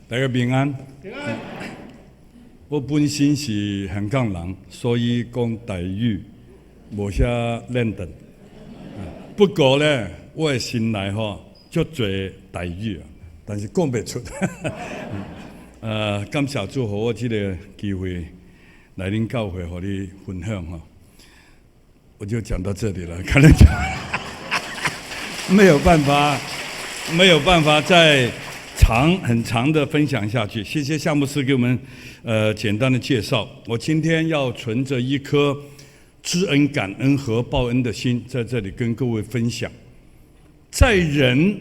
大家平安。我本身是香港人，所以讲台语无啥练得。不过呢，我的心内足侪台语，但是讲不出。感谢主，给我这个机会来恁教会和你分享我就讲到这里了，可能讲没有办法再很长的分享下去。谢谢夏牧师给我们简单的介绍。我今天要存着一颗知恩、感恩和报恩的心，在这里跟各位分享。在人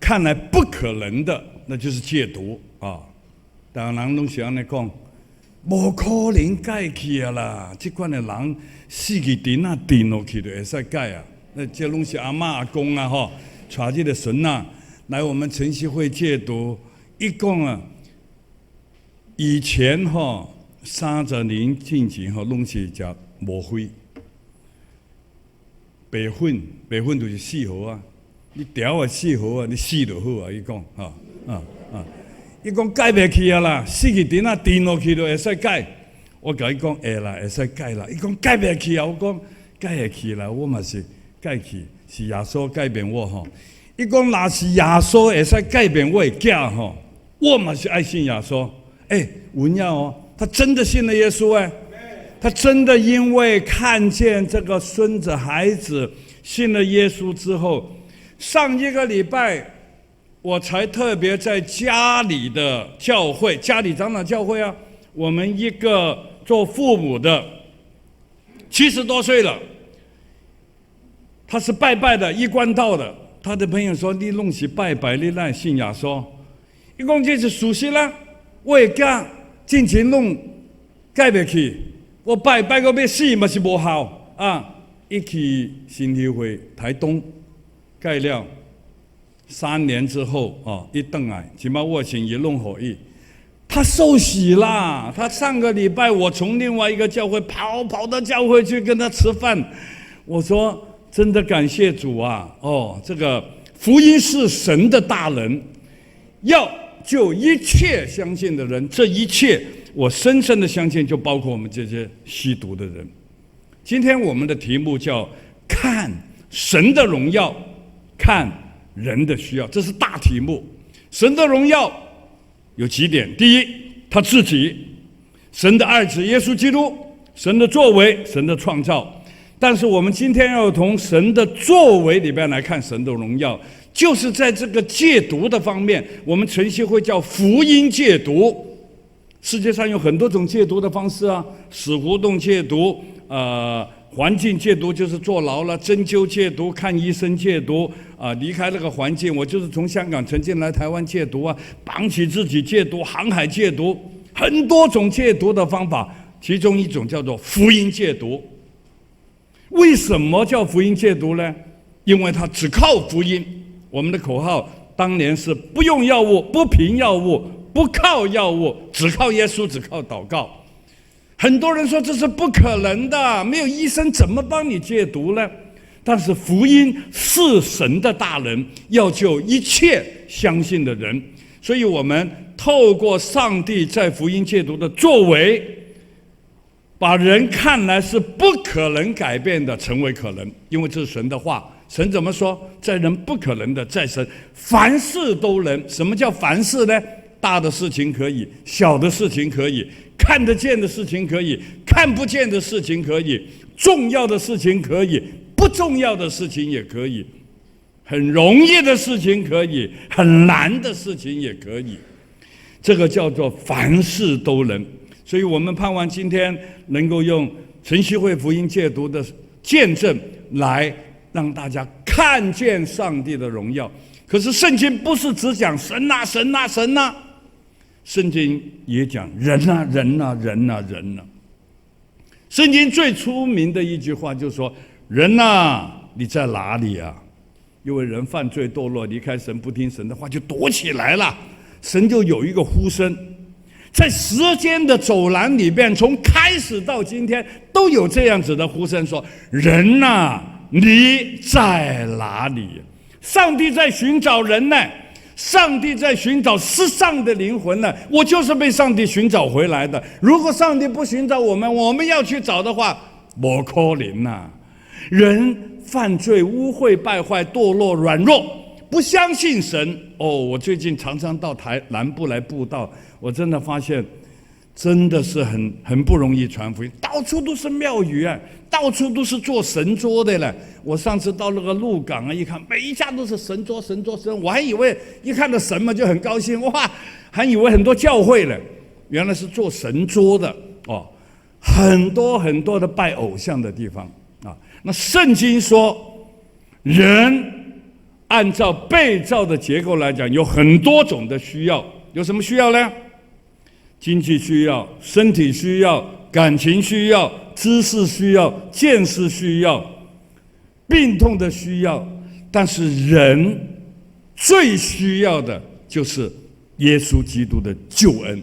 看来不可能的，那就是戒毒啊。当然人拢是安尼讲，无可能改去啦。这款的人死去电啊电落去就会使改啊。那这拢是阿嬷阿公啊带这个孙啊来我们晨曦会戒毒。一讲啊，以前30年进前拢是食无灰。白粉就是四毫啊，你调啊4毫啊，你死就好啊。伊讲伊讲改袂去啊啦，死去电啊电落去就会使改。我甲伊讲会啦，会使改啦。伊讲改袂去啊，我讲改会去啦，我嘛是改去，是耶稣改变我伊讲若是耶稣会使改变我的囝我嘛是爱信耶稣。文耀他真的信了耶稣他真的因为看见这个孙子孩子信了耶稣之后，上一个礼拜我才特别在家里的教会，家里长老教会我们一个做父母的70多岁了，他是拜拜的，一贯道的。他的朋友说：“你弄是拜拜，你哪信耶稣？”伊讲这是事实啦，我的囝进前弄改袂去。我拜到要死嘛是无效一去新协会台东改了3年之后一回来，起码我先也弄好意，他受洗啦。他上个礼拜我从另外一个教会跑到教会去跟他吃饭，我说真的感谢主这个福音是神的大能，要救一切相信的人，这一切我深深的相信，就包括我们这些吸毒的人。今天我们的题目叫看神的荣耀，看人的需要，这是大题目。神的荣耀有几点：第一，他自己，神的爱子耶稣基督，神的作为，神的创造。但是我们今天要从神的作为里边来看神的荣耀，就是在这个戒毒的方面，我们晨曦会叫福音戒毒。世界上有很多种戒毒的方式死胡同戒毒，环境戒毒就是坐牢了，针灸戒毒，看医生戒毒，离开那个环境。我就是从香港曾经来台湾戒毒绑起自己戒毒，航海戒毒，很多种戒毒的方法，其中一种叫做福音戒毒。为什么叫福音戒毒呢？因为它只靠福音。我们的口号当年是不用药物，不凭药物，不靠药物，只靠耶稣，只靠祷告。很多人说这是不可能的，没有医生怎么帮你戒毒呢？但是福音是神的大能，要救一切相信的人。所以我们透过上帝在福音戒毒的作为，把人看来是不可能改变的成为可能。因为这是神的话，神怎么说？在人不可能的，在神凡事都能。什么叫凡事呢？大的事情可以，小的事情可以，看得见的事情可以，看不见的事情可以，重要的事情可以，不重要的事情也可以，很容易的事情可以，很难的事情也可以。这个叫做凡事都能。所以我们盼望今天能够用晨曦会福音戒毒的见证来让大家看见上帝的荣耀。可是圣经不是只讲神啊神啊神啊，圣经也讲人啊人啊人啊人啊。圣经最出名的一句话就是说：人啊你在哪里啊？因为人犯罪堕落，离开神，不听神的话，就躲起来了。神就有一个呼声，在时间的走廊里边，从开始到今天都有这样子的呼声，说：人啊你在哪里？上帝在寻找人呢。上帝在寻找失丧的灵魂呢，我就是被上帝寻找回来的。如果上帝不寻找我们，我们要去找的话，不可能呐！人犯罪、污秽、败坏、堕落、软弱，不相信神。我最近常常到南部来布道，我真的发现，真的是很不容易传福音，到处都是庙宇啊，到处都是做神桌的了。我上次到那个鹿港啊，一看每一家都是神桌，我还以为一看到神嘛就很高兴，哇，还以为很多教会了，原来是做神桌的哦，很多很多的拜偶像的地方啊。那圣经说，人按照被造的结构来讲，有很多种的需要，有什么需要呢？经济需要、身体需要、感情需要、知识需要、见识需要、病痛的需要，但是人最需要的就是耶稣基督的救恩。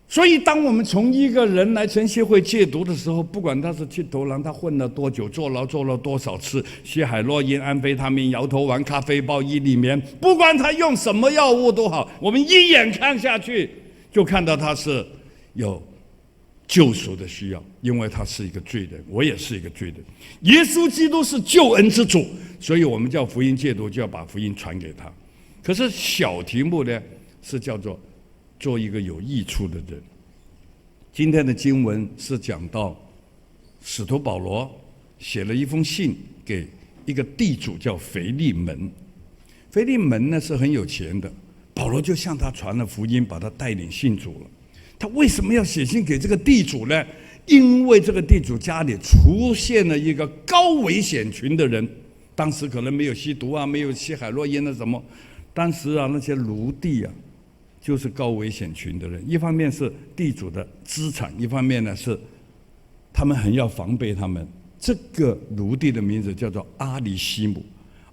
所以当我们从一个人来晨曦会戒毒的时候，不管他是去头狼，他混了多久，坐牢做了多少次，吸海洛因、安非他命、摇头丸、咖啡包、伊利棉，不管他用什么药物都好，我们一眼看下去就看到他是有救赎的需要，因为他是一个罪人，我也是一个罪人。耶稣基督是救恩之主，所以我们叫福音戒毒，就要把福音传给他。可是小题目呢，是叫做做一个有益处的人。今天的经文是讲到使徒保罗写了一封信给一个地主叫腓利门。腓利门呢是很有钱的，保罗就向他传了福音，把他带领信主了。他为什么要写信给这个地主呢？因为这个地主家里出现了一个高危险群的人，当时可能没有吸毒啊，没有吸海洛因啊什么，当时啊那些奴隶啊就是高危险群的人。一方面是地主的资产，一方面呢是他们很要防备他们。这个奴隶的名字叫做阿里西姆。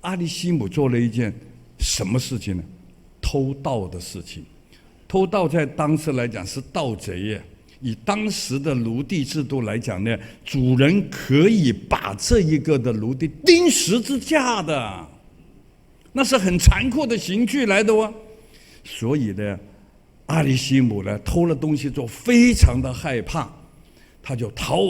阿里西姆做了一件什么事情呢？偷盗的事情。偷盗在当时来讲是盗贼耶。以当时的奴隶制度来讲呢，主人可以把这一个的奴隶钉十字架的，那是很残酷的刑具来的哦。所以呢，阿里西姆呢偷了东西之后非常的害怕，他就逃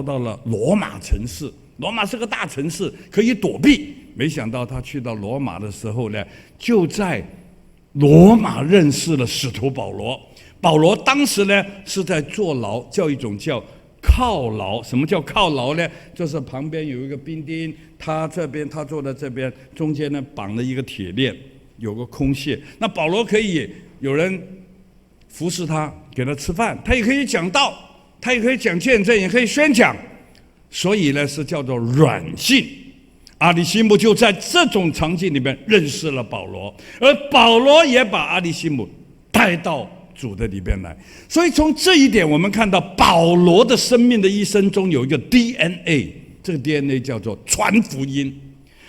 到了罗马城市。罗马是个大城市，可以躲避。没想到他去到罗马的时候呢，就在罗马认识了使徒保罗。保罗当时呢是在坐牢，叫一种叫铐牢。什么叫铐牢呢？就是旁边有一个兵丁，他这边他坐在这边，中间呢绑了一个铁链，有个空隙。那保罗可以有人服侍他，给他吃饭，他也可以讲道，他也可以讲见证，也可以宣讲。所以呢是叫做软禁。阿里西姆就在这种场景里面认识了保罗，而保罗也把阿里西姆带到主的里边来。所以从这一点我们看到保罗的生命的一生中有一个 DNA， 这个 DNA 叫做传福音。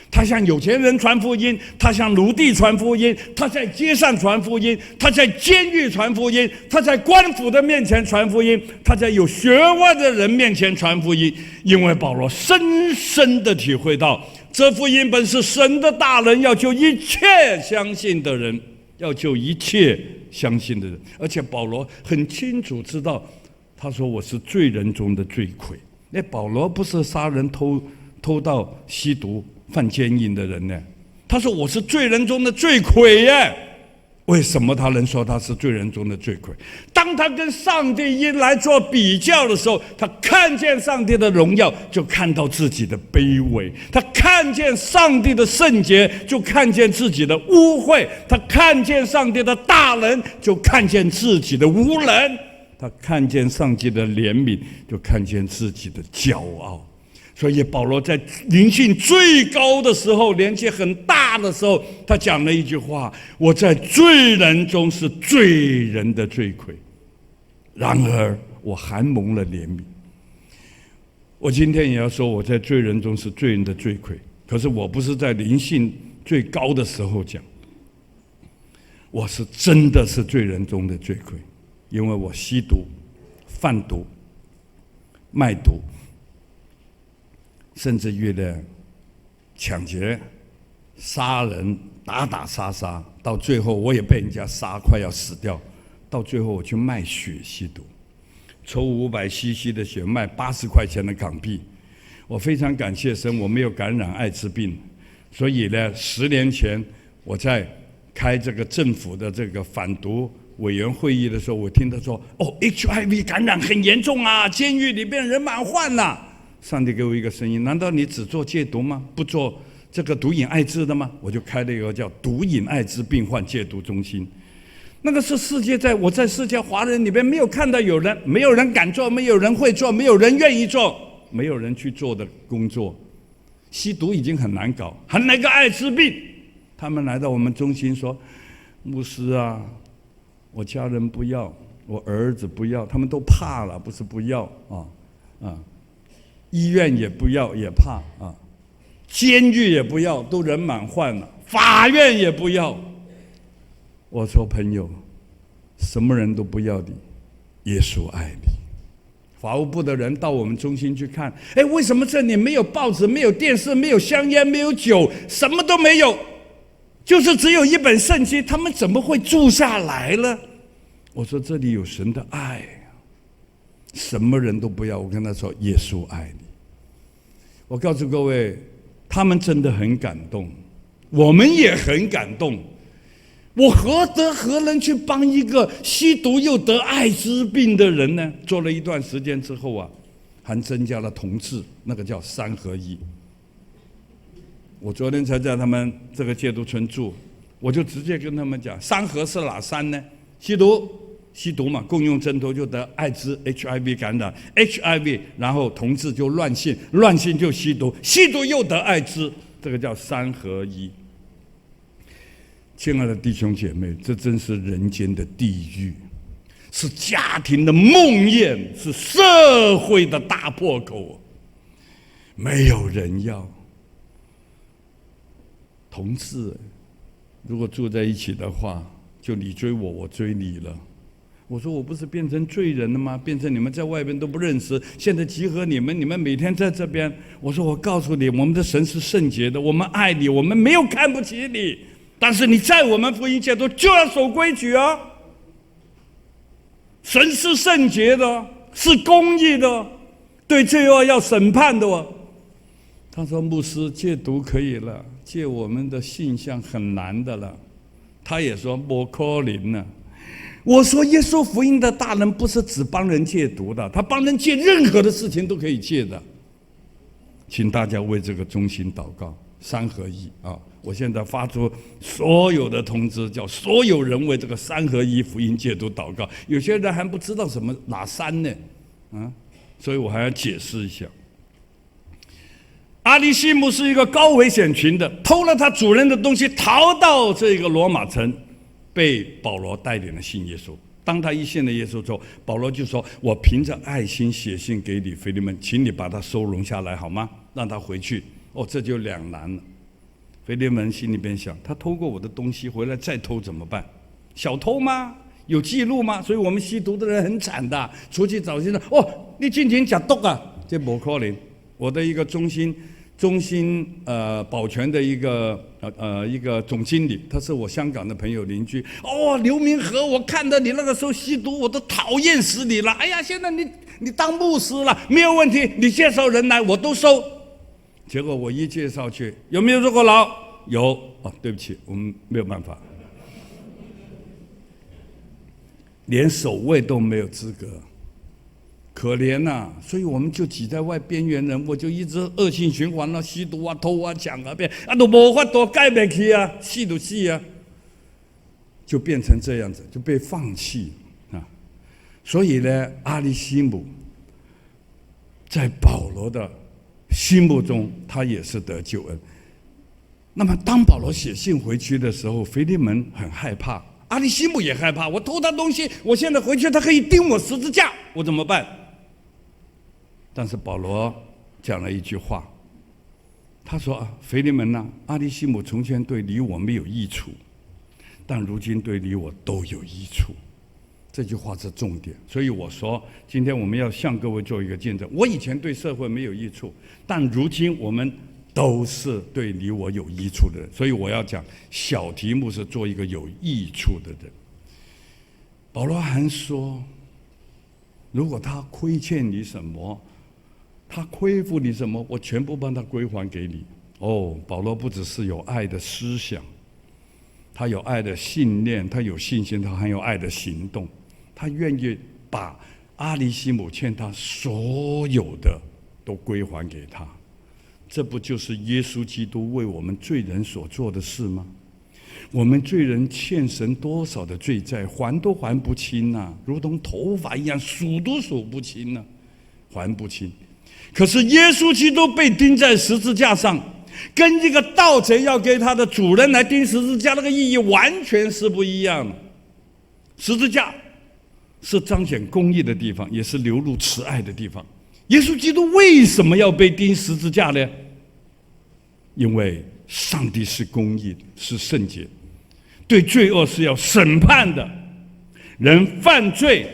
他向有钱人传福音，他向奴隶传福音，他在街上传福音，他在监狱传福音，他在官府的面前传福音，他在有学问的人面前传福音。因为保罗深深的体会到，这福音本是神的大能，要救一切相信的人，要救一切相信的人。而且保罗很清楚知道，他说我是罪人中的罪魁。那保罗不是杀人偷盗吸毒犯奸淫的人呢？他说我是罪人中的罪魁耶。为什么他能说他是罪人中的罪魁？当他跟上帝一来做比较的时候，他看见上帝的荣耀，就看到自己的卑微；他看见上帝的圣洁，就看见自己的污秽；他看见上帝的大能，就看见自己的无能；他看见上帝的怜悯，就看见自己的骄傲。所以保罗在灵性最高的时候，年纪很大的时候，他讲了一句话：我在罪人中是罪人的罪魁，然而我还蒙了怜悯。我今天也要说，我在罪人中是罪人的罪魁，可是我不是在灵性最高的时候讲，我是真的是罪人中的罪魁，因为我吸毒、贩毒、卖毒，甚至遇了抢劫、杀人打杀杀，到最后我也被人家杀，快要死掉。到最后我去卖血吸毒，抽500cc 的血卖80块钱的港币。我非常感谢神，我没有感染艾滋病。所以呢，10年前我在开这个政府的这个反毒委员会议的时候，我听他说：“HIV 感染很严重啊，监狱里边人满患了。”上帝给我一个声音：难道你只做戒毒吗？不做这个毒瘾艾滋的吗？我就开了一个叫毒瘾艾滋病患戒毒中心。那个是我在世界华人里边没有看到没有人敢做，没有人会做，没有人愿意做，没有人去做的工作。吸毒已经很难搞，还来个艾滋病。他们来到我们中心说：“牧师啊，我家人不要，我儿子不要，他们都怕了，不是不要啊，医院也不要，也怕啊，监狱也不要，都人满患了，法院也不要。”我说：“朋友，什么人都不要你，耶稣爱你。”法务部的人到我们中心去看，为什么这里没有报纸、没有电视、没有香烟、没有酒，什么都没有，就是只有一本圣经，他们怎么会住下来呢？我说：“这里有神的爱，什么人都不要。”我跟他说：“耶稣爱你。”我告诉各位，他们真的很感动，我们也很感动。我何能去帮一个吸毒又得艾滋病的人呢？做了一段时间之后啊，还增加了同志，那个叫3合1。我昨天才在他们这个戒毒村住，我就直接跟他们讲，3合是哪3呢？吸毒嘛，共用针头就得艾滋 HIV 感染 HIV， 然后同志就乱性就吸毒又得艾滋，这个叫3合1。亲爱的弟兄姐妹，这真是人间的地狱，是家庭的梦魇，是社会的大破口，没有人要。同志如果住在一起的话，就你追我，我追你了。我说：“我不是变成罪人了吗？变成你们在外边都不认识，现在集合你们每天在这边。”我说：“我告诉你，我们的神是圣洁的，我们爱你，我们没有看不起你。但是你在我们福音界中就要守规矩啊！神是圣洁的，是公义的，对罪恶要审判的哦。”他说：“牧师，戒毒可以了，戒我们的性向很难的了。”他也说：“不可能了。”我说：“耶稣福音的大能不是只帮人戒毒的，他帮人戒任何的事情都可以戒的。”请大家为这个中心祷告，3合1啊！我现在发出所有的通知，叫所有人为这个3合1福音戒毒祷告。有些人还不知道哪3呢，所以我还要解释一下。阿里西姆是一个高危险群的，偷了他主人的东西，逃到这个罗马城，被保罗带领了信耶稣。当他一信了耶稣之后，保罗就说：“我凭着爱心写信给你，腓利门，请你把他收容下来好吗？让他回去。”这就两难了。腓利门心里边想：他偷过我的东西，回来再偷怎么办？小偷吗？有记录吗？所以我们吸毒的人很惨的，出去找先生，你进前吃毒啊？这不可能。我的一个中心保全的一个总经理，他是我香港的朋友邻居。刘明和，我看到你那个时候吸毒，我都讨厌死你了。哎呀，现在你当牧师了，没有问题，你介绍人来我都收。结果我一介绍去，有没有坐过牢？有。对不起，我们没有办法，连守卫都没有资格。可怜呐，所以我们就挤在边缘人，我就一直恶性循环了，吸毒啊、偷啊、抢啊，都没法度改不去啊，死就死啊，就变成这样子，就被放弃啊。所以呢，阿里西姆在保罗的心目中，他也是得救恩。那么当保罗写信回去的时候，腓利门很害怕，阿里西姆也害怕，我偷他东西，我现在回去他可以钉我十字架，我怎么办？但是保罗讲了一句话，他说：“腓利门啊，阿里西姆从前对你我没有益处，但如今对你我都有益处。”这句话是重点。所以我说，今天我们要向各位做一个见证。我以前对社会没有益处，但如今我们都是对你我有益处的人。所以我要讲小题目是做一个有益处的人。保罗还说，如果他亏欠你什么，他亏负你什么，我全部帮他归还给你。保罗不只是有爱的思想，他有爱的信念，他有信心，他还有爱的行动。他愿意把阿里西姆欠他所有的都归还给他。这不就是耶稣基督为我们罪人所做的事吗？我们罪人欠神多少的罪债，还都还不清啊，如同头发一样，数都数不清啊，还不清。可是耶稣基督被钉在十字架上，跟一个盗贼要给他的主人来钉十字架那个意义完全是不一样的。十字架是彰显公义的地方，也是流露慈爱的地方。耶稣基督为什么要被钉十字架呢？因为上帝是公义，是圣洁，对罪恶是要审判的。人犯罪，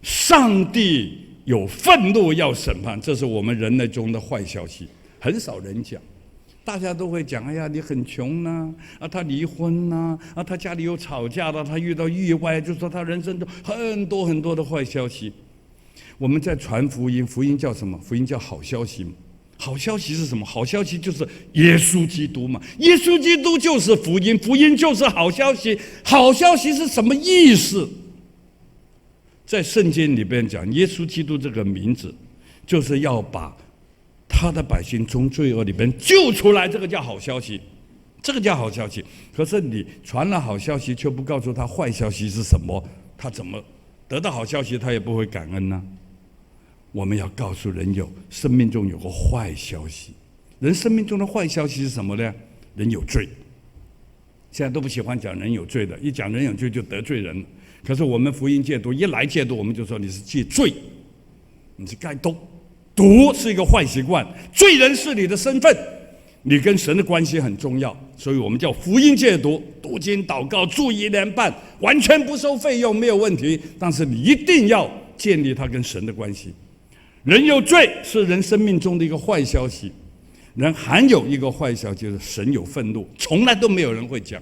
上帝有愤怒要审判，这是我们人类中的坏消息，很少人讲。大家都会讲，哎呀，你很穷呐，他离婚呐，他家里有吵架了，他遇到意外，就说他人生中很多很多的坏消息。我们在传福音，福音叫什么？福音叫好消息。好消息是什么？好消息就是耶稣基督嘛。耶稣基督就是福音，福音就是好消息。好消息是什么意思？在圣经里边讲，耶稣基督这个名字，就是要把他的百姓从罪恶里边救出来，这个叫好消息，这个叫好消息。可是你传了好消息，却不告诉他坏消息是什么，他怎么得到好消息？他也不会感恩呢。我们要告诉人生命中有个坏消息。人生命中的坏消息是什么呢？人有罪。现在都不喜欢讲人有罪的，一讲人有罪就得罪人了。可是我们福音戒毒一来戒毒，我们就说你是戒罪，你是该毒。毒是一个坏习惯，罪人是你的身份，你跟神的关系很重要，所以我们叫福音戒毒，读经祷告住1年半，完全不收费用，没有问题。但是你一定要建立他跟神的关系。人有罪是人生命中的一个坏消息，人还有一个坏消息，就是神有愤怒，从来都没有人会讲。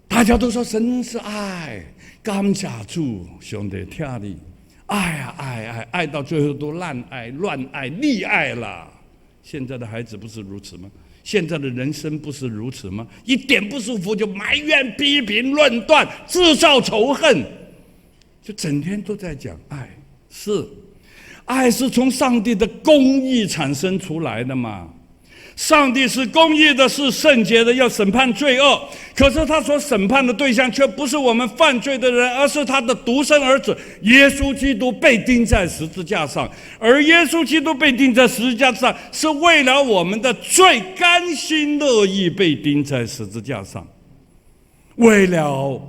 大家都说神是爱，感谢主，上帝疼你，爱啊爱爱，爱到最后都滥爱、乱爱、溺爱了。现在的孩子不是如此吗？现在的人生不是如此吗？一点不舒服就埋怨、批评、论断，制造仇恨，就整天都在讲爱。爱是从上帝的公义产生出来的嘛。上帝是公义的，是圣洁的，要审判罪恶。可是他所审判的对象却不是我们犯罪的人，而是他的独生儿子耶稣基督被钉在十字架上。而耶稣基督被钉在十字架上，是为了我们的罪，甘心乐意被钉在十字架上，为了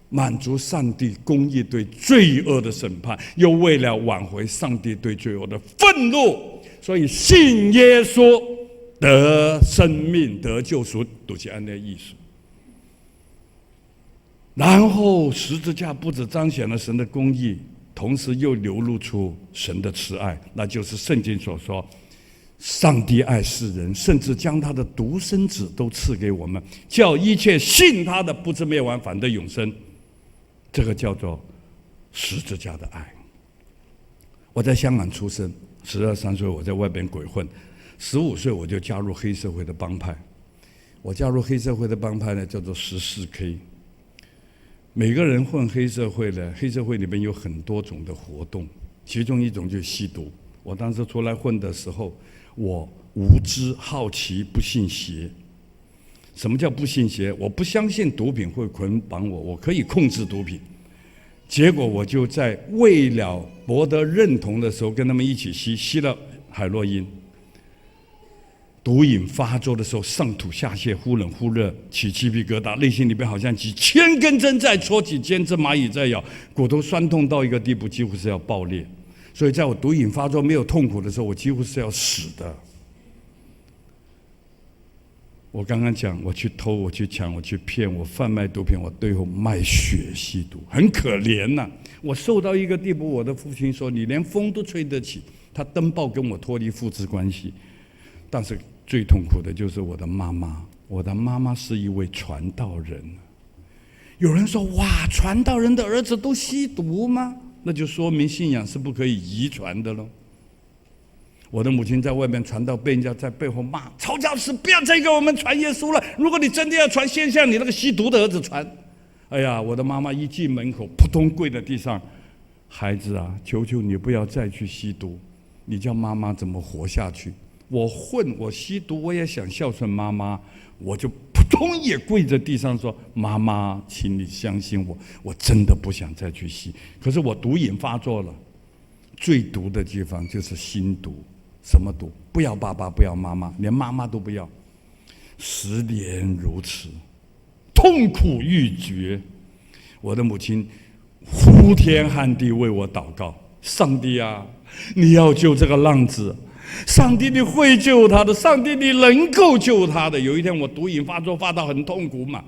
满足上帝公义对罪恶的审判，又为了挽回上帝对罪恶的愤怒。所以信耶稣得生命得救赎，都是按那意思。然后十字架不只彰显了神的公义，同时又流露出神的慈爱，那就是圣经所说，上帝爱世人，甚至将他的独生子都赐给我们，叫一切信他的不至灭亡，反得永生。这个叫做十字架的爱。我在香港出生，12、13岁我在外边鬼混，15岁我就加入黑社会的帮派。我加入黑社会的帮派呢，叫做14K。每个人混黑社会呢，黑社会里面有很多种的活动，其中一种就是吸毒。我当时出来混的时候，我无知、好奇、不信邪。什么叫不信邪？我不相信毒品会捆绑我，我可以控制毒品。结果我就在为了博得认同的时候，跟他们一起吸了海洛因。毒瘾发作的时候，上吐下泻，忽冷忽热，起鸡皮疙瘩，内心里边好像几千根针在戳，几千只蚂蚁在咬，骨头酸痛到一个地步，几乎是要爆裂。所以在我毒瘾发作没有痛苦的时候，我几乎是要死的。我刚刚讲，我去偷，我去抢，我去骗，我贩卖毒品，我最后卖血吸毒，很可怜呐。我瘦到一个地步，我的父亲说：“你连风都吹得起。”他登报跟我脱离父子关系。但是最痛苦的就是我的妈妈，我的妈妈是一位传道人。有人说：“哇，传道人的儿子都吸毒吗？”那就说明信仰是不可以遗传的喽。我的母亲在外面传道，被人家在背后骂：“曹教士，不要再给我们传耶稣了！如果你真的要传，先向你那个吸毒的儿子传。”哎呀，我的妈妈一进门口，扑通跪在地上：“孩子啊，求求你不要再去吸毒，你叫妈妈怎么活下去？我混，我吸毒，我也想孝顺妈妈，我就扑通也跪在地上说：妈妈，请你相信我，我真的不想再去吸。可是我毒瘾发作了，最毒的地方就是心毒。什么毒？不要爸爸，不要妈妈，连妈妈都不要。10年如此，痛苦欲绝。我的母亲呼天喊地为我祷告：上帝啊，你要救这个浪子，上帝你会救他的，上帝你能够救他的。有一天我毒瘾发作，发到很痛苦嘛，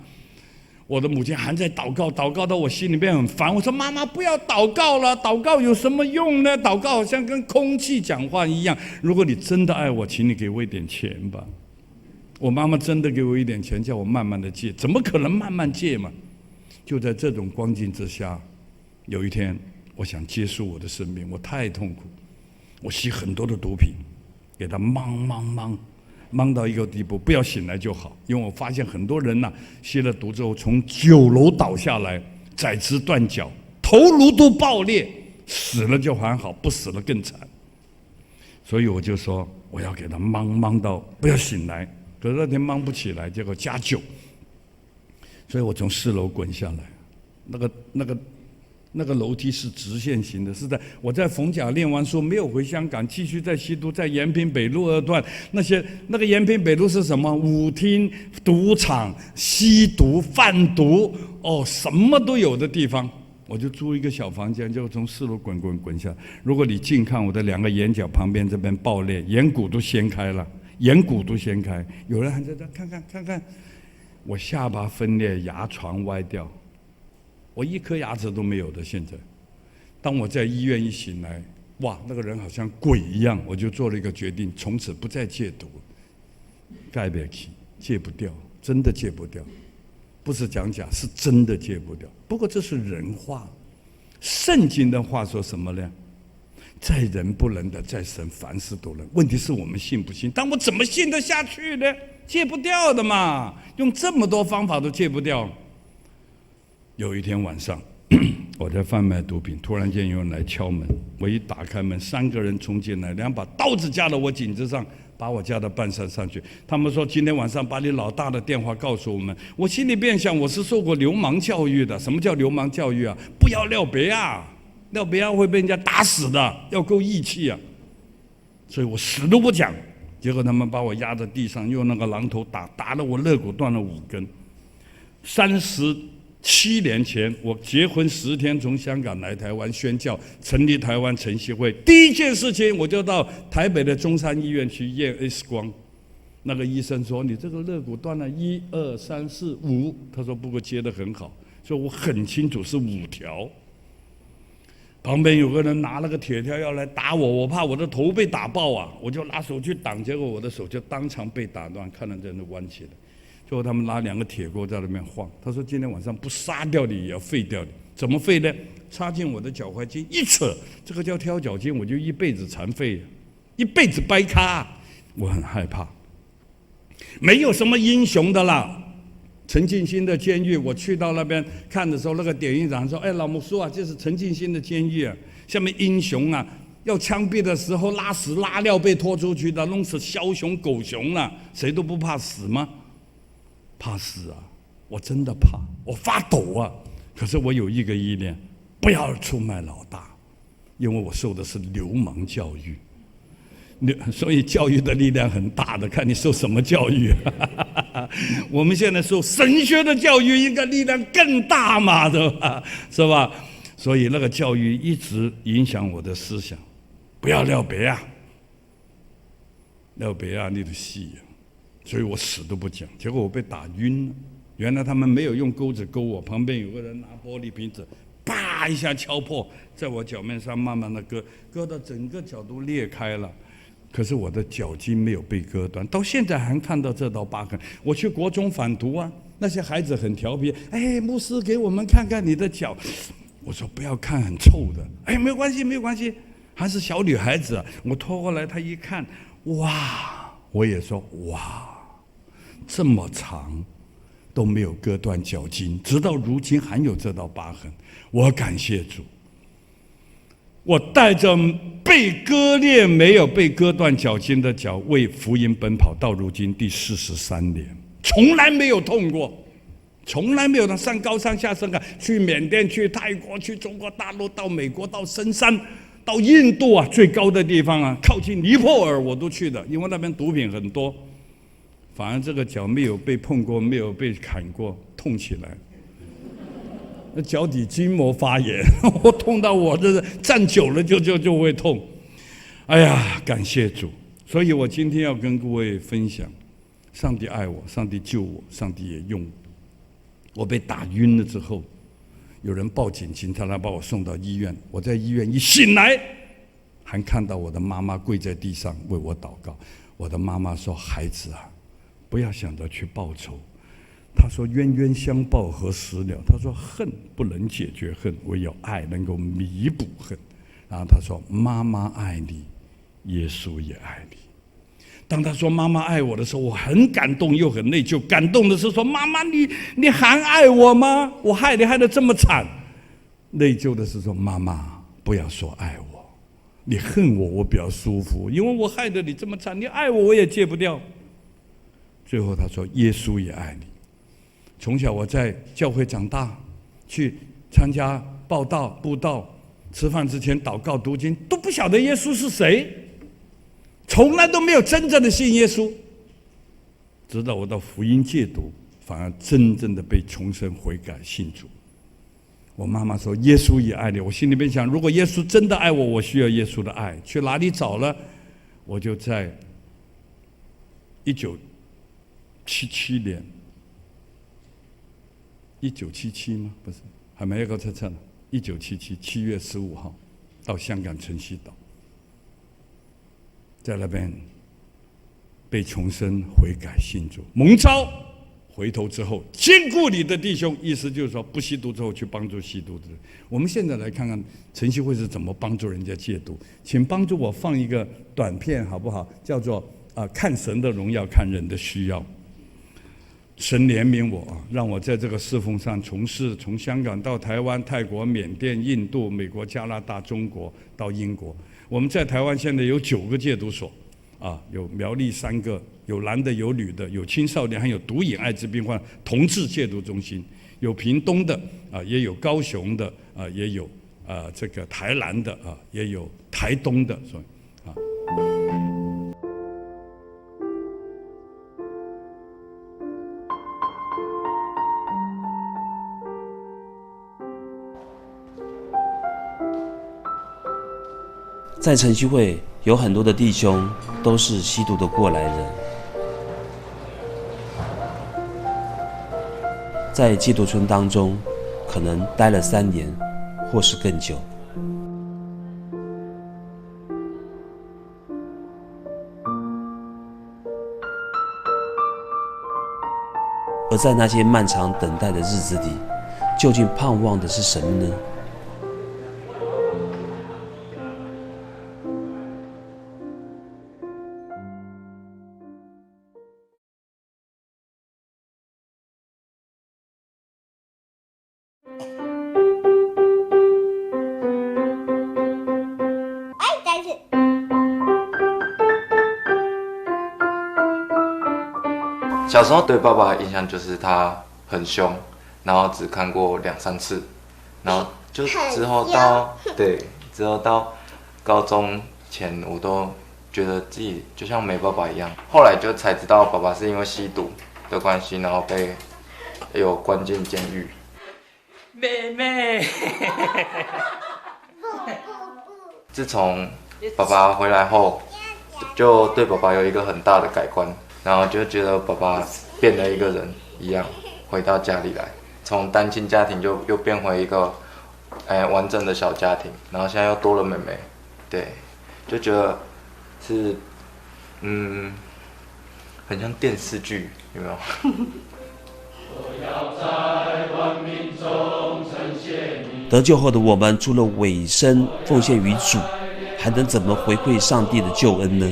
我的母亲还在祷告，祷告到我心里面很烦。我说：妈妈，不要祷告了，祷告有什么用呢？祷告好像跟空气讲话一样。如果你真的爱我，请你给我一点钱吧。我妈妈真的给我一点钱，叫我慢慢的戒。怎么可能慢慢戒嘛？就在这种光景之下，有一天我想结束我的生命，我太痛苦，我吸很多的毒品，给他忙到一个地步，不要醒来就好。因为我发现很多人吸了毒之后，从9楼倒下来，宰肢断脚，头颅都爆裂，死了就还好，不死了更惨。所以我就说，我要给他忙到不要醒来。可是那天忙不起来，结果加9，所以我从4楼滚下来。那个楼梯是直线型的，我在逢甲念完书，没有回香港，继续在吸毒，在延平北路2段。那个延平北路是什么？舞厅、赌场、吸毒、贩毒，什么都有的地方。我就租一个小房间，就从4楼滚下。如果你近看，我的2个眼角旁边这边爆裂，眼骨都掀开了，眼骨都掀开。有人还在这看，我下巴分裂，牙床歪掉。我一颗牙齿都没有的。现在，当我在医院一醒来，哇，那个人好像鬼一样，我就做了一个决定，从此不再戒毒。改不起，戒不掉，真的戒不掉，不是讲假，是真的戒不掉。不过这是人话，圣经的话说什么呢？在人不能的，在神凡事都能。问题是我们信不信？但我怎么信得下去呢？戒不掉的嘛，用这么多方法都戒不掉。有一天晚上，我在贩卖毒品，突然间有人来敲门，我一打开门，3个人冲进来，2把刀子架到我颈子上，把我架到半山上去。他们说今天晚上把你老大的电话告诉我们。我心里便想，我是受过流氓教育的。什么叫流氓教育啊？不要撩别啊，撩别啊会被人家打死的，要够义气啊。所以我死都不讲。结果他们把我压在地上，用那个榔头打得我肋骨断了5根。37年前，我结婚10天从香港来台湾宣教，成立台湾晨曦会。第一件事情，我就到台北的中山医院去验 X 光。那个医生说：“你这个肋骨断了1、2、3、4、5。”他说：“不过接得很好。”所以我很清楚是5条。旁边有个人拿了个铁条要来打我，我怕我的头被打爆啊，我就拿手去挡，结果我的手就当场被打断，看到人都弯起来。最后他们拿2个铁锅在那边晃，他说今天晚上不杀掉你也要废掉你。怎么废呢？插进我的脚踝筋一扯，这个叫挑脚筋，我就一辈子残废，一辈子掰咖。我很害怕，没有什么英雄的啦。陈进兴的监狱，我去到那边看的时候，那个典狱长说：“哎，老牧师啊，这是陈进兴的监狱啊，下面英雄啊，要枪毙的时候拉屎拉尿被拖出去的，弄死枭雄狗熊了，谁都不怕死吗？怕死啊！我真的怕，我发抖啊！可是我有一个意念，不要出卖老大，因为我受的是流氓教育。”所以教育的力量很大的，看你受什么教育。我们现在受神学的教育，应该力量更大嘛，对吧？是吧？所以那个教育一直影响我的思想，不要撩别啊，撩别啊，你的戏啊！所以我死都不讲，结果我被打晕了。原来他们没有用钩子勾我，旁边有个人拿玻璃瓶子，啪一下敲破，在我脚面上慢慢的割到整个脚都裂开了。可是我的脚筋没有被割断，到现在还看到这道疤痕。我去国中反读啊，那些孩子很调皮，哎，牧师给我们看看你的脚。我说不要看，很臭的。哎，没有关系，没有关系，还是小女孩子啊。我拖过来，她一看，哇，我也说哇，这么长都没有割断脚筋，直到如今还有这道疤痕。我感谢主。我带着被割裂、没有被割断脚筋的脚，为福音奔跑，到如今第43年，从来没有痛过，从来没有上高山下深海，去缅甸、去泰国、去中国大陆、到美国、到深山、到印度啊，最高的地方啊，靠近尼泊尔我都去的，因为那边毒品很多。反而这个脚没有被碰过，没有被砍过，痛起来。那脚底筋膜发炎，我痛到我这站久了就会痛。哎呀，感谢主！所以我今天要跟各位分享，上帝爱我，上帝救我，上帝也用我。我被打晕了之后，有人报警，警察来把我送到医院。我在医院一醒来，还看到我的妈妈跪在地上为我祷告。我的妈妈说：“孩子啊，不要想着去报仇。”他说：“冤冤相报何时了？”他说：“恨不能解决恨，唯有爱能够弥补恨。”然后他说：“妈妈爱你，耶稣也爱你。”当他说妈妈爱我的时候，我很感动又很内疚。感动的是说：“妈妈，你还爱我吗？我害你害得这么惨。”内疚的是说：“妈妈，不要说爱我，你恨我，我比较舒服，因为我害得你这么惨。你爱我，我也戒不掉。”最后他说：“耶稣也爱你。”从小我在教会长大，去参加报道、布道，吃饭之前祷告、读经，都不晓得耶稣是谁，从来都没有真正的信耶稣。直到我到福音戒毒，反而真正的被重生悔改信主。我妈妈说：“耶稣也爱你。”我心里面想，如果耶稣真的爱我，我需要耶稣的爱，去哪里找呢？我就在1977年。1977吗？不是，还没有个测呢。1977 7月15号，到香港晨曦岛，在那边被重生、悔改、信主、蒙召，回头之后兼顾你的弟兄，意思就是说，不吸毒之后去帮助吸毒的人。我们现在来看看晨曦会是怎么帮助人家戒毒，请帮助我放一个短片好不好？叫做看神的荣耀，看人的需要。神怜悯我啊，让我在这个侍奉上从事，从香港到台湾、泰国、缅甸、印度、美国、加拿大、中国到英国。我们在台湾现在有9个戒毒所，有苗栗3个，有男的有女的，有青少年，还有毒瘾艾滋病患同志戒毒中心，有屏东的也有高雄的也有这个台南的也有台东的，所以在晨曦会有很多的弟兄都是吸毒的过来人，在戒毒村当中，可能待了3年，或是更久。而在那些漫长等待的日子里，究竟盼望的是什么呢？小时候对爸爸的印象就是他很凶，然后只看过2、3次，然后就之后到高中前，我都觉得自己就像没爸爸一样。后来就才知道爸爸是因为吸毒的关系，然后有关进监狱。妹妹，自从爸爸回来后，就对爸爸有一个很大的改观。然后就觉得爸爸变了一个人一样，回到家里来，从单亲家庭又变回一个完整的小家庭，然后现在又多了妹妹，对，就觉得是很像电视剧，有没有？得救后的我们，除了委身奉献于主，还能怎么回馈上帝的救恩呢？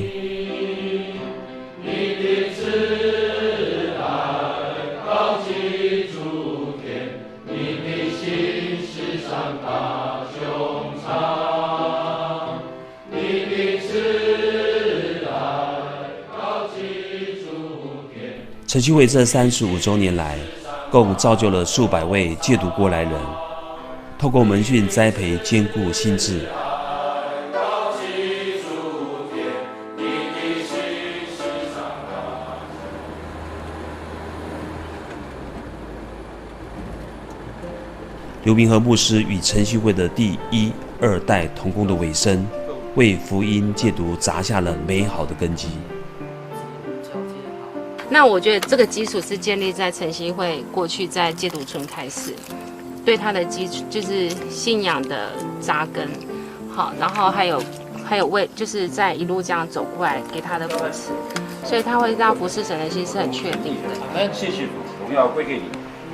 晨曦会这35周年来，共造就了数百位戒毒过来人，透过门训栽培，坚固心智。刘明和牧师与晨曦会的第1、2代同工的尾声，为福音戒毒砸下了美好的根基。那我觉得这个基础是建立在晨曦会过去在戒毒村开始，对他的基础就是信仰的扎根，好，然后还有为就是在一路这样走过来给他的扶持，所以他会让服侍神的心是很确定的。阿门，谢谢主，荣耀归给你。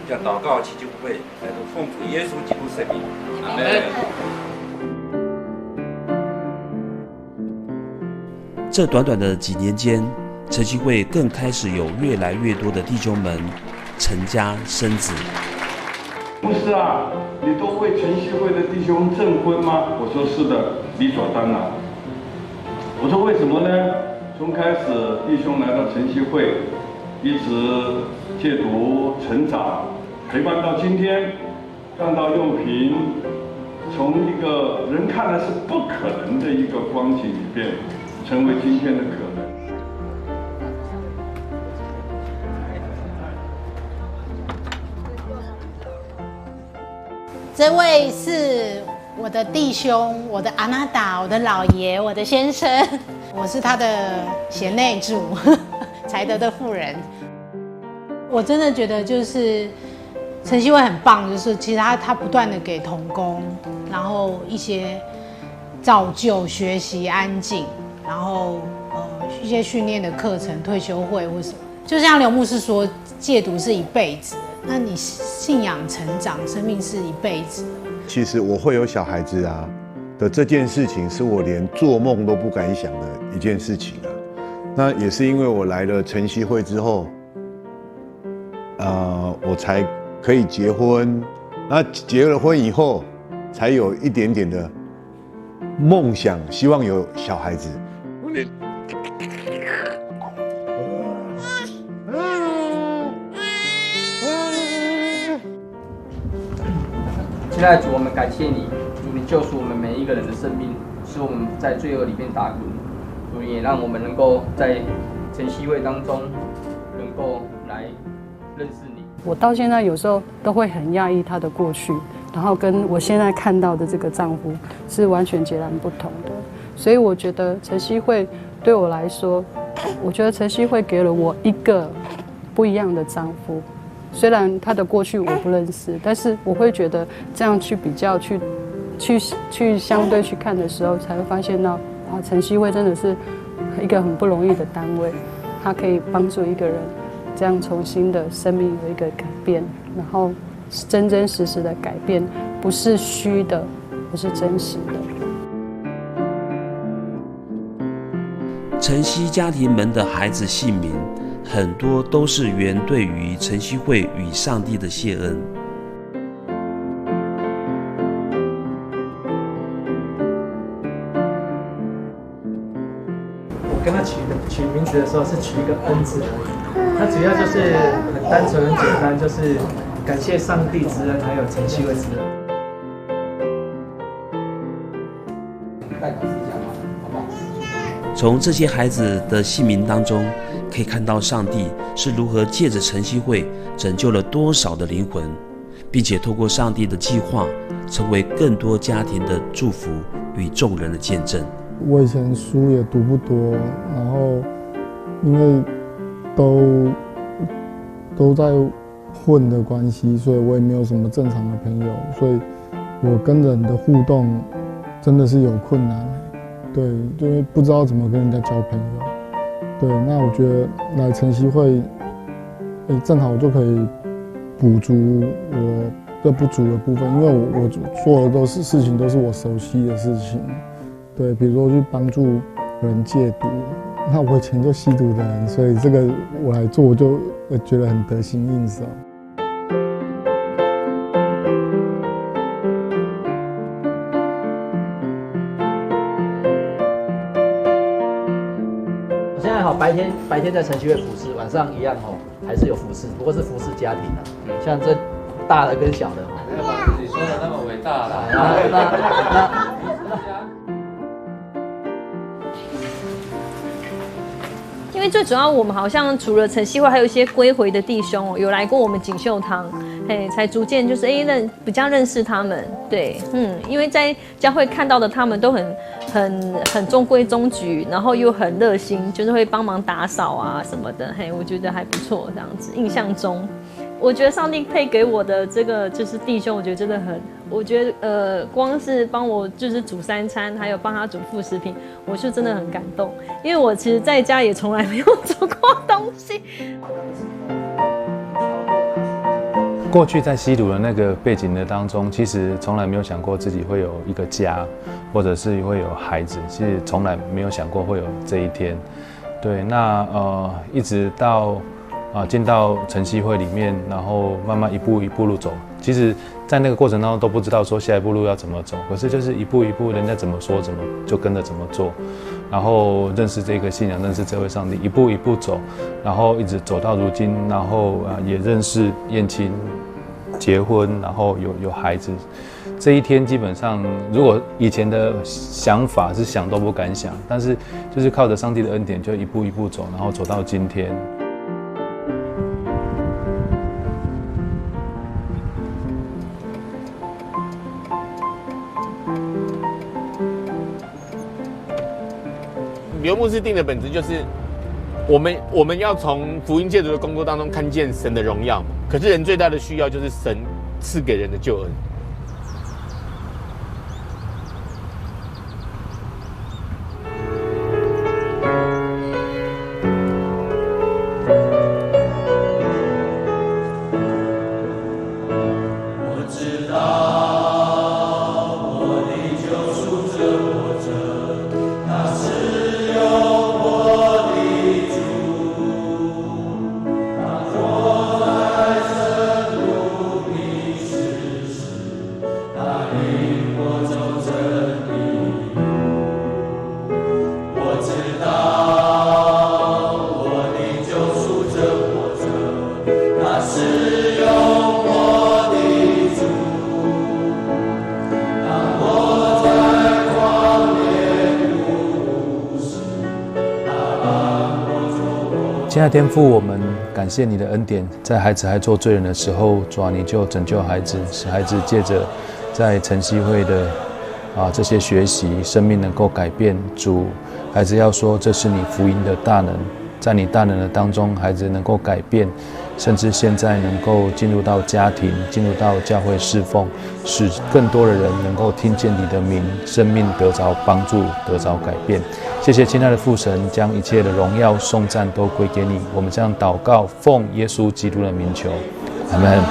将祷告祈求会来到奉主耶稣基督圣名，阿门。这短短的几年间，晨曦会更开始有越来越多的弟兄们成家生子。牧师啊，你都为晨曦会的弟兄证婚吗？我说是的，理所当然。我说为什么呢？从开始弟兄来到晨曦会，一直戒毒成长，陪伴到今天，看到用平从一个人看来是不可能的一个光景里边，成为今天的可能。这位是我的弟兄，我的阿纳达，我的老爷，我的先生，我是他的贤内助，才德的妇人。我真的觉得就是晨曦会很棒，就是其实他不断的给同工，然后一些造就、学习、安静，然后一些训练的课程、退休会或什么。就像刘牧师说，戒毒是一辈子，那你信仰成长，生命是一辈子的。其实我会有小孩子啊的这件事情，是我连做梦都不敢想的一件事情啊。那也是因为我来了晨曦会之后，我才可以结婚。那结了婚以后，才有一点点的梦想，希望有小孩子。亲爱的主，我们感谢你，主你救赎我们每一个人的生命，使我们在罪恶里面打滚。主也让我们能够在晨曦会当中，能够来认识你。我到现在有时候都会很讶异他的过去，然后跟我现在看到的这个丈夫是完全截然不同的。所以我觉得晨曦会对我来说，我觉得晨曦会给了我一个不一样的丈夫。虽然他的过去我不认识，但是我会觉得这样去比较、去相对去看的时候，才会发现到啊，晨曦会真的是一个很不容易的单位，它可以帮助一个人这样重新的生命有一个改变，然后真真实实的改变，不是虚的，不是真实的。晨曦家庭门的孩子姓名，很多都是源对于晨曦会与上帝的谢恩。我跟他取名字的时候是取一个恩字而已，它主要就是很单纯、很简单，就是感谢上帝之恩，还有晨曦会之恩。从这些孩子的姓名当中，可以看到上帝是如何借着晨曦会拯救了多少的灵魂，并且透过上帝的计划，成为更多家庭的祝福与众人的见证。我以前书也读不多，然后因为都在混的关系，所以我也没有什么正常的朋友，所以我跟人的互动真的是有困难。对，因为不知道怎么跟人家交朋友。对，那我觉得来晨曦会，正好我就可以补足我的不足的部分，因为我做的事情都是我熟悉的事情，对，比如说去帮助人戒毒，那我以前就吸毒的人，所以这个我来做，我就觉得很得心应手。现在好，白天在晨曦会服侍，晚上一样还是有服侍，不过是服侍家庭的，像这大的跟小的不要把自己说的那么伟大啦。因为最主要，我们好像除了晨曦会，还有一些归回的弟兄有来过我们锦绣堂，才逐渐就是比较认识他们。对，因为在教会看到的他们都很中规中矩，然后又很热心，就是会帮忙打扫啊什么的。我觉得还不错，这样子。印象中，我觉得上帝配给我的这个就是弟兄，我觉得真的我觉得光是帮我就是煮3餐，还有帮他煮副食品，我是真的很感动，因为我其实在家也从来没有煮过东西。过去在吸毒的那个背景的当中，其实从来没有想过自己会有一个家，或者是会有孩子，其实从来没有想过会有这一天。对，那一直到进到晨曦会里面，然后慢慢一步一步路走。其实，在那个过程当中都不知道说下一步路要怎么走，可是就是一步一步，人家怎么说怎么就跟着怎么做，然后认识这个信仰，认识这位上帝，一步一步走，然后一直走到如今，然后也认识燕青，结婚，然后有孩子。这一天基本上，如果以前的想法是想都不敢想，但是就是靠着上帝的恩典，就一步一步走，然后走到今天。刘牧师定的本质就是，我们要从福音戒毒的工作当中看见神的荣耀嘛。可是人最大的需要就是神赐给人的救恩。亲爱的天父，我们感谢你的恩典，在孩子还做罪人的时候，主啊，你就拯救孩子，使孩子借着在晨曦会的这些学习，生命能够改变。主，孩子要说这是你福音的大能，在你大能的当中，孩子能够改变，甚至现在能够进入到家庭，进入到教会侍奉，使更多的人能够听见你的名，生命得着帮助，得着改变。谢谢亲爱的父神，将一切的荣耀颂赞都归给你。我们这样祷告，奉耶稣基督的名求，阿们。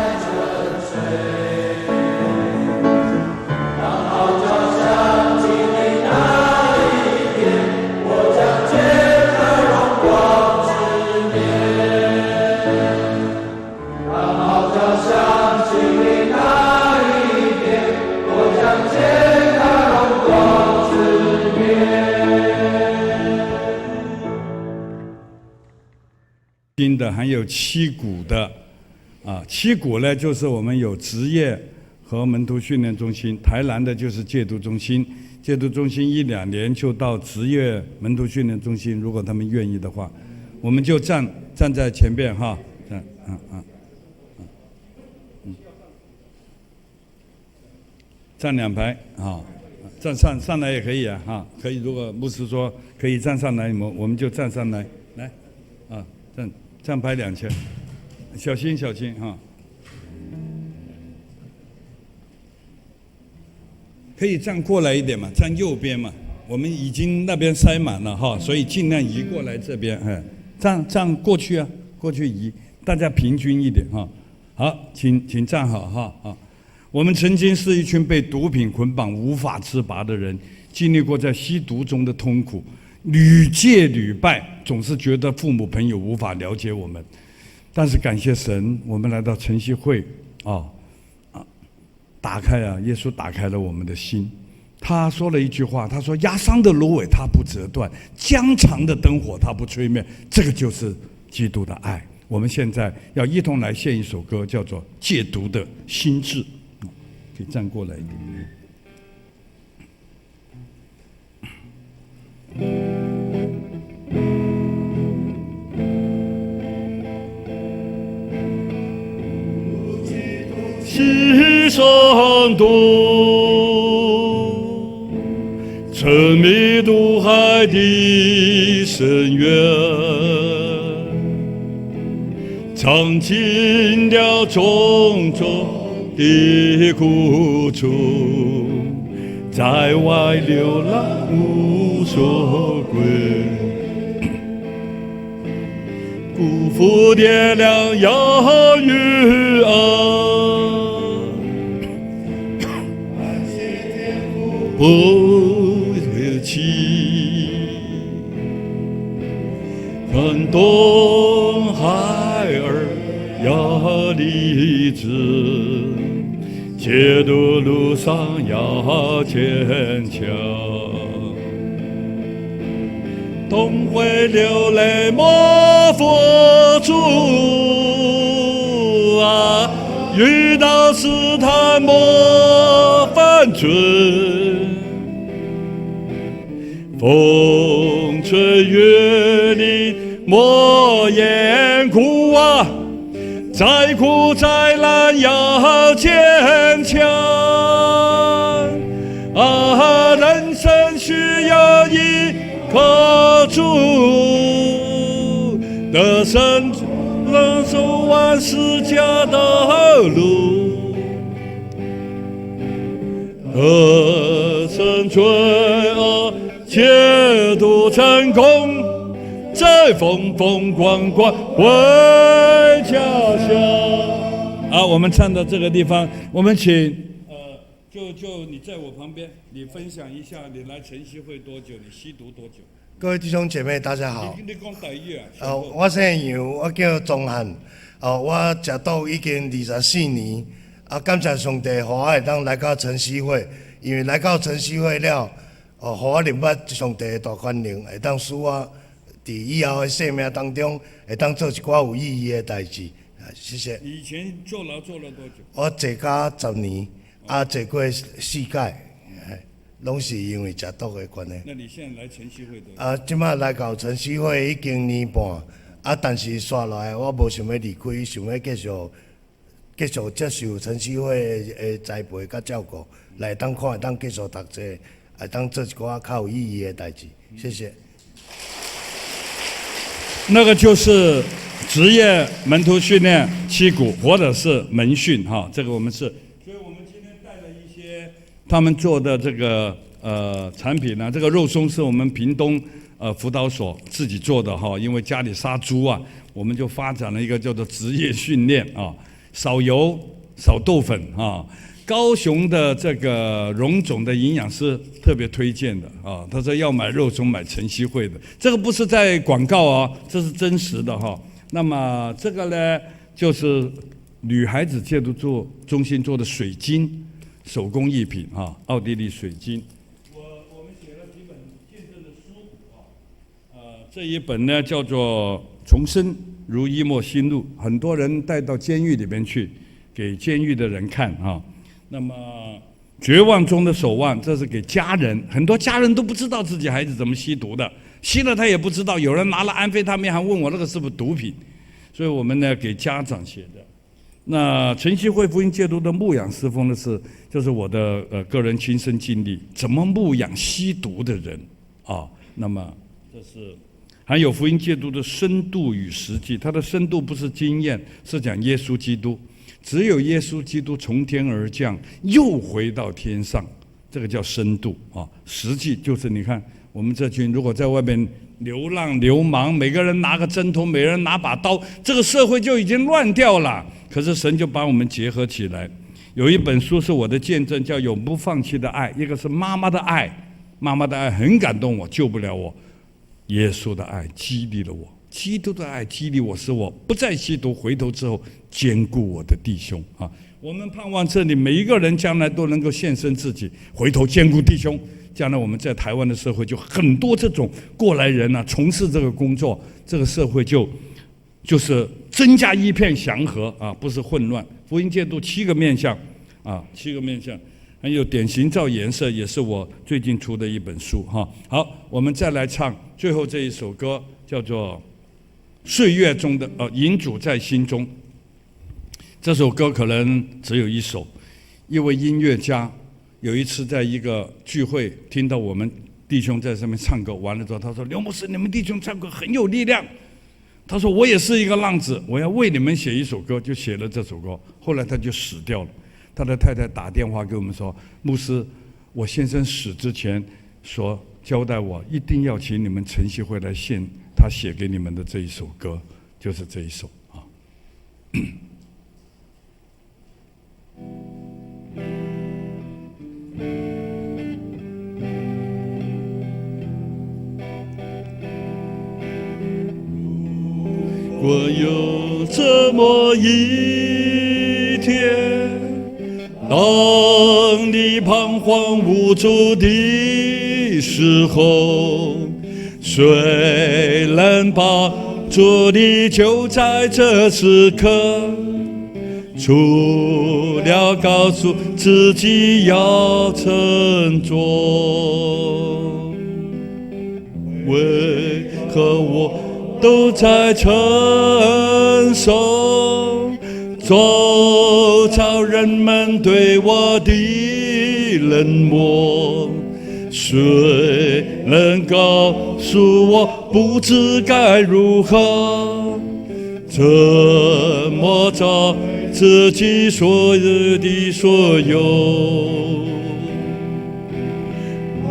新的还有七股的，七股呢就是我们有职业和门徒训练中心，台南的就是戒毒中心，戒毒中心1-2年就到职业门徒训练中心，如果他们愿意的话，我们就站在前边哈，站2排啊，站上来也可以啊，可以，如果牧师说可以站上来，我们就站上来，来，站排2圈，小心哈。可以站过来一点嘛，站右边嘛，我们已经那边塞满了哈，所以尽量移过来这边，这样过去啊，过去移，大家平均一点哈。好，请站好哈啊。我们曾经是一群被毒品捆绑无法自拔的人，经历过在吸毒中的痛苦，屡戒屡败，总是觉得父母朋友无法了解我们。但是感谢神，我们来到晨曦会打开啊，耶稣打开了我们的心。他说了一句话，他说：“压伤的芦苇它不折断，疆场的灯火它不吹灭。”这个就是基督的爱。我们现在要一同来献一首歌，叫做《戒毒的心志》。可以站过来一点。世上多沉迷毒海的深渊，尝尽了种种的苦楚，在外流浪无所归，辜负点亮耀与爱，不离弃，看东海儿要立志，戒毒路上要坚强，总会流泪莫佛主啊，遇到试探莫犯罪，风吹雨淋莫言苦啊，再苦再难要坚强啊！人生需要一颗主的生，能走完世家的路，生存戒毒成功，再风风光光回家乡。啊，我们唱到这个地方，我们请就你在我旁边，你分享一下你来晨曦会多久，你吸毒多久？各位弟兄姐妹，大家好。你讲台语啊？我姓杨，我叫钟汉。我食毒已经24年。感谢上帝，互我会当来到晨曦会，因为来到晨曦会了，互我明白上帝的大权能，会当使我伫以后的生命当中，会当做一寡有意义的代志。谢谢。以前坐牢坐了多久？我坐监10年，坐过4届，拢是因为食毒的关系。那你现在来晨曦会多久？即摆来到晨曦会已经年半，但是刷落来我无想要离开，想要继续接受晨曦会的栽培甲照顾，来当看会当继续读册，会当做一寡较有意义的代志。谢谢。那个就是职业门徒训练七股，或者是门训哈，这个我们是，所以我们今天带了一些他们做的这个产品呢，这个肉松是我们屏东辅导所自己做的哈，因为家里杀猪啊，我们就发展了一个叫做职业训练啊，少油少豆粉啊。高雄的这个荣总的营养师特别推荐的啊，他说要买肉松买晨曦会的，这个不是在广告啊，这是真实的哈。那么这个呢，就是女孩子戒毒中心做的水晶手工艺品啊，奥地利水晶。我们写了几本见证的书啊，这一本呢叫做《重生如一抹新路》，很多人带到监狱里面去，给监狱的人看啊。那么绝望中的守望，这是给家人，很多家人都不知道自己孩子怎么吸毒的，吸了他也不知道，有人拿了安非他命还问我那个是不是毒品，所以我们呢给家长写的。那晨曦会福音戒毒的牧养侍奉的是，就是我的个人亲身经历，怎么牧养吸毒的人啊？那么这是还有福音戒毒的深度与实际，它的深度不是经验，是讲耶稣基督。只有耶稣基督从天而降，又回到天上，这个叫深度啊。实际就是你看，我们这群如果在外边流浪流氓，每个人拿个针头，每个人拿把刀，这个社会就已经乱掉了。可是神就把我们结合起来。有一本书是我的见证，叫《永不放弃的爱》，一个是妈妈的爱，妈妈的爱很感动我，救不了我。耶稣的爱激励了我，基督的爱激励我，使我不再吸毒，回头之后兼顾我的弟兄啊。我们盼望这里每一个人将来都能够献身自己，回头兼顾弟兄。将来我们在台湾的社会就很多这种过来人啊，从事这个工作，这个社会就是增加一片祥和啊，不是混乱。福音戒毒7个面向啊，7个面向，还有典型照颜色，也是我最近出的一本书哈。好，我们再来唱最后这一首歌，叫做《岁月中的引主在心中》。这首歌可能只有一首，一位音乐家有一次在一个聚会听到我们弟兄在上面唱歌，完了之后他说：“刘牧师，你们弟兄唱歌很有力量。”他说：“我也是一个浪子，我要为你们写一首歌，就写了这首歌。”后来他就死掉了。他的太太打电话给我们说：“牧师，我先生死之前说交代我一定要请你们晨曦会来献他写给你们的这一首歌，就是这一首啊。”我有这么一天，当你彷徨无助的时候，谁能帮助你就在这时刻？除了告诉自己要振作，为何我都在承受周遭人们对我的冷漠？谁能告诉我不知该如何？怎么找自己所有的所有？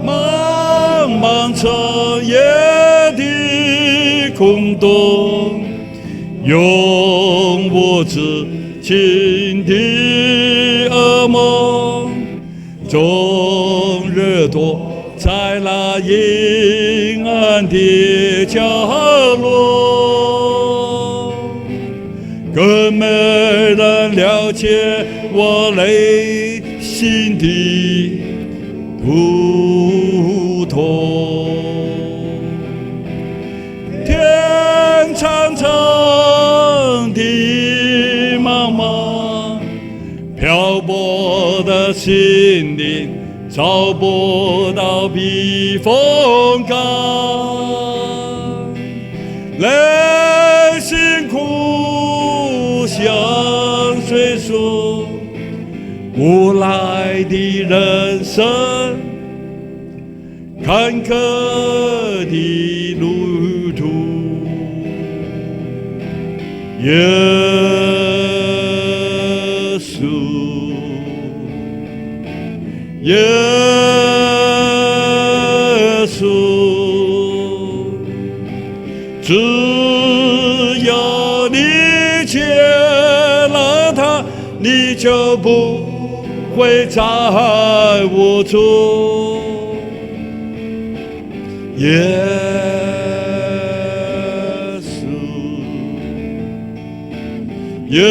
茫茫长夜的空洞，永无止境的噩梦，终日躲在那阴暗的角落，更没人了解我内心的苦痛。天长长地茫茫，漂泊的心灵找不到避风港，内心苦相随说，无奈的人生，坎坷的路途，耶稣，耶稣，只要你接纳他，你就不会再无助。耶稣，耶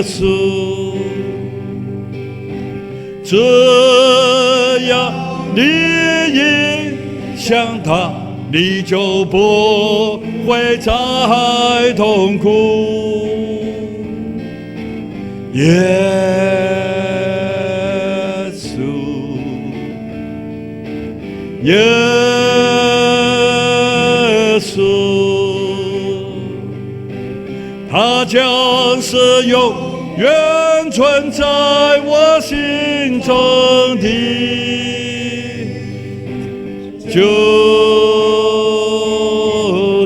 稣，只要你影响他，你就不会再痛苦。耶稣，耶稣，他将是永远存在我心中的救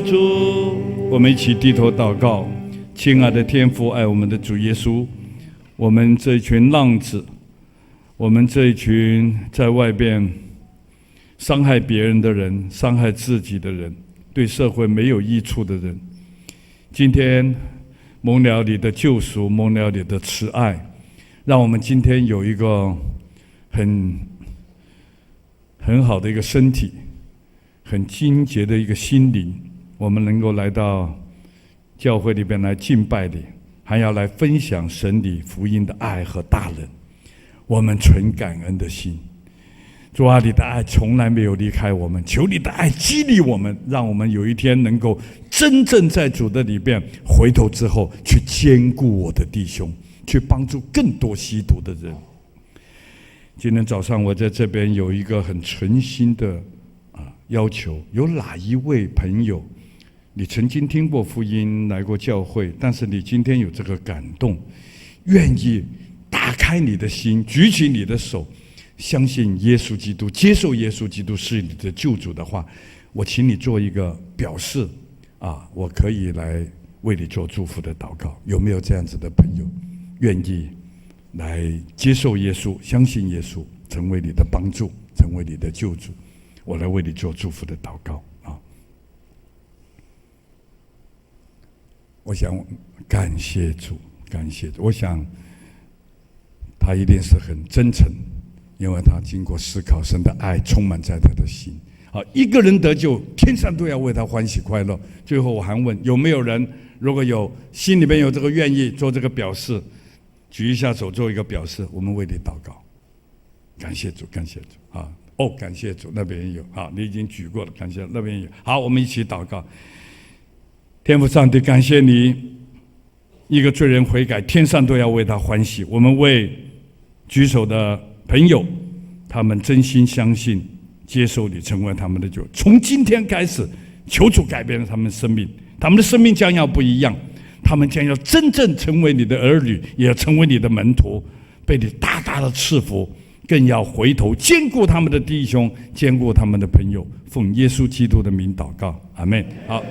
主。我们一起低头祷告。亲爱的天父，爱我们的主耶稣，我们这群浪子我们这一群在外边伤害别人的人，伤害自己的人，对社会没有益处的人，今天蒙了你的救赎，蒙了你的慈爱，让我们今天有一个很好的一个身体，很精洁的一个心灵，我们能够来到教会里边来敬拜你，还要来分享神里福音的爱和大能，我们存感恩的心。主啊，你的爱从来没有离开我们，求你的爱激励我们，让我们有一天能够真正在主的里边回头之后去兼顾我的弟兄，去帮助更多吸毒的人。今天早上我在这边有一个很存心的要求，有哪一位朋友你曾经听过福音来过教会，但是你今天有这个感动，愿意打开你的心，举起你的手，相信耶稣基督，接受耶稣基督是你的救主的话，我请你做一个表示我可以来为你做祝福的祷告。有没有这样子的朋友愿意来接受耶稣，相信耶稣，成为你的帮助，成为你的救主？我来为你做祝福的祷告我想感谢主，感谢主。我想他一定是很真诚，因为他经过思考，神的爱充满在他的心。一个人得救，天上都要为他欢喜快乐。最后我还问有没有人，如果有心里面有这个愿意做这个表示，举一下手做一个表示，我们为你祷告。感谢主，感谢主感谢主，那边也有你已经举过了，感谢那边也有。好，我们一起祷告。天父上帝，感谢你，一个罪人悔改，天上都要为他欢喜。我们为举手的朋友，他们真心相信接受你，成为他们的救。从今天开始，求主改变了他们生命，他们的生命将要不一样，他们将要真正成为你的儿女，也要成为你的门徒，被你大大的赐福，更要回头兼顾他们的弟兄，兼顾他们的朋友。奉耶稣基督的名祷告，阿们。好。